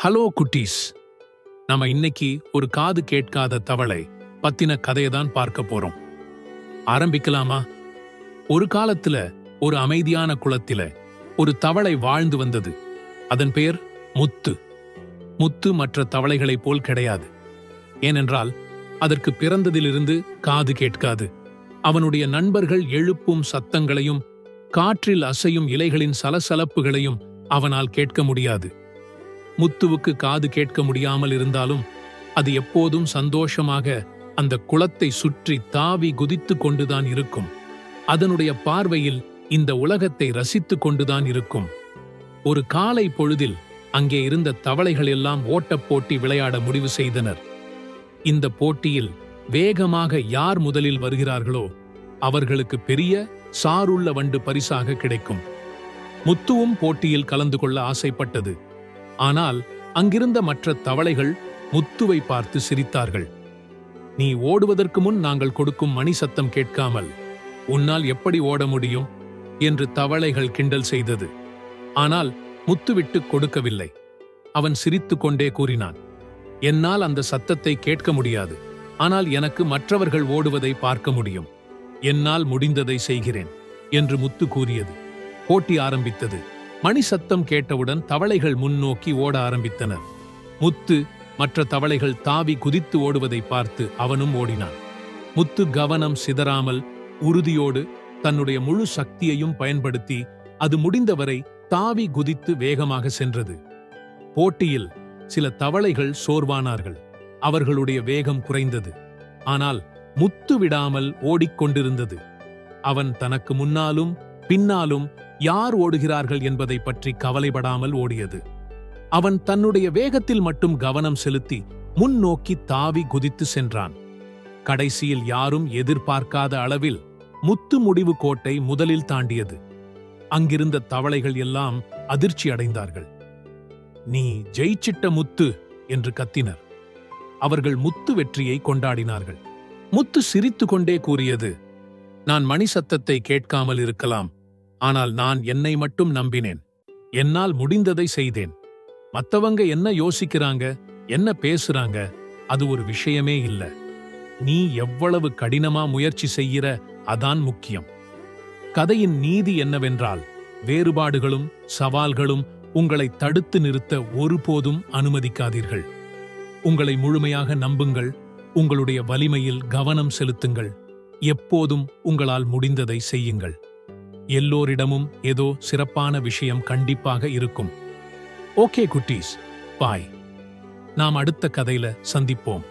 Hello குட்டீஸ். நாம இன்னைக்கு ஒரு காது கேட்காத தவளை பத்தின கதையை தான் பார்க்க போறோம். ஆரம்பிக்கலாமா? ஒரு காலத்துல ஒரு அமைதியான குளத்தில ஒரு தவளை வாழ்ந்து வந்தது. அதன் பெயர் முத்து. முத்து மற்ற தவளைகளைப் போல் கிடையாது. ஏனென்றால் அதற்கு பிறந்ததிலிருந்து காது கேட்காது. அவனுடைய நண்பர்கள் எழுப்பும் சத்தங்களையும் காற்றில் அசையும் இலைகளின் சலசலப்புகளையும் அவனால் கேட்க முடியாது. முத்துவுக்கு காது கேட்க முடியாமல் இருந்தாலும் அது எப்போதும் சந்தோஷமாக அந்த குளத்தை சுற்றி தாவி குதித்து கொண்டுதான் இருக்கும். அதனுடைய பார்வையில் இந்த உலகத்தை ரசித்துக் கொண்டுதான் இருக்கும். ஒரு காலை பொழுதில் அங்கே இருந்த தவளைகள் எல்லாம் ஓட்டப் போட்டி விளையாட முடிவு செய்தனர். இந்த போட்டியில் வேகமாக யார் முதலில் வருகிறார்களோ அவர்களுக்கு பெரிய சாருள்ள வண்டு பரிசாக கிடைக்கும். முத்துவும் போட்டியில் கலந்து கொள்ள ஆசைப்பட்டது. ஆனால் அங்கிருந்த மற்ற தவளைகள் முத்துவை பார்த்து சிரித்தார்கள். நீ ஓடுவதற்கு முன் நாங்கள் கொடுக்கும் மணி சத்தம் கேட்காமல் உன்னால் எப்படி ஓட முடியும் என்று தவளைகள் கிண்டல் செய்தது. ஆனால் முத்து விட்டு கொடுக்கவில்லை. அவன் சிரித்துக் கொண்டே கூறினான், என்னால் அந்த சத்தத்தை கேட்க முடியாது. ஆனால் எனக்கு மற்றவர்கள் ஓடுவதை பார்க்க முடியும். என்னால் முடிந்ததை செய்கிறேன் என்று முத்து கூறியது. போட்டி ஆரம்பித்தது. மணி சத்தம் கேட்டவுடன் தவளைகள் முன்னோக்கி ஓட ஆரம்பித்தனர். முத்து மற்ற தவளைகள் தாவி குதித்து ஓடுவதை பார்த்து அவனும் ஓடினான். முத்து கவனம் சிதறாமல் உறுதியோடு தன்னுடைய முழு சக்தியையும் பயன்படுத்தி அது முடிந்தவரை தாவி குதித்து வேகமாக சென்றது. போட்டியில் சில தவளைகள் சோர்வானார்கள். அவர்களுடைய வேகம் குறைந்தது. ஆனால் முத்து விடாமல் ஓடிக்கொண்டிருந்தது. அவன் தனக்கு முன்னாலும் பின்னாலும் யார் ஓடுகிறார்கள் என்பதை பற்றி கவலைப்படாமல் ஓடியது. அவன் தன்னுடைய வேகத்தில் மட்டும் கவனம் செலுத்தி முன்னோக்கி தாவி குதித்து சென்றான். கடைசியில் யாரும் எதிர்பார்க்காத அளவில் முத்து முடிவு கோட்டை முதலில் தாண்டியது. அங்கிருந்த தவளைகள் எல்லாம் அதிர்ச்சி அடைந்தார்கள். நீ ஜெயிச்சிட்ட முத்து என்று கத்தினர். அவர்கள் முத்து வெற்றியை கொண்டாடினார்கள். முத்து சிரித்துக்கொண்டே கூறியது, நான் மணி சத்தத்தை கேட்காமல் இருக்கலாம். ஆனால் நான் என்னை மட்டும் நம்பினேன். என்னால் முடிந்ததை செய்தேன். மத்தவங்க என்ன யோசிக்கிறாங்க, என்ன பேசுறாங்க, அது ஒரு விஷயமே இல்ல. நீ எவ்வளவு கடினமா முயற்சி செய்கிற அதான் முக்கியம். கதையின் நீதி என்னவென்றால், வேறுபாடுகளும் சவால்களும் உங்களை தடுத்து நிறுத்த ஒருபோதும் அனுமதிக்காதீர்கள். உங்களை முழுமையாக நம்புங்கள். உங்களுடைய வலிமையில் கவனம் செலுத்துங்கள். எப்போதும் உங்களால் முடிந்ததை செய்யுங்கள். எல்லோரிடமும் ஏதோ சிறப்பான விஷயம் கண்டிப்பாக இருக்கும். ஓகே குட்டீஸ், பாய். நாம் அடுத்த கதையில சந்திப்போம்.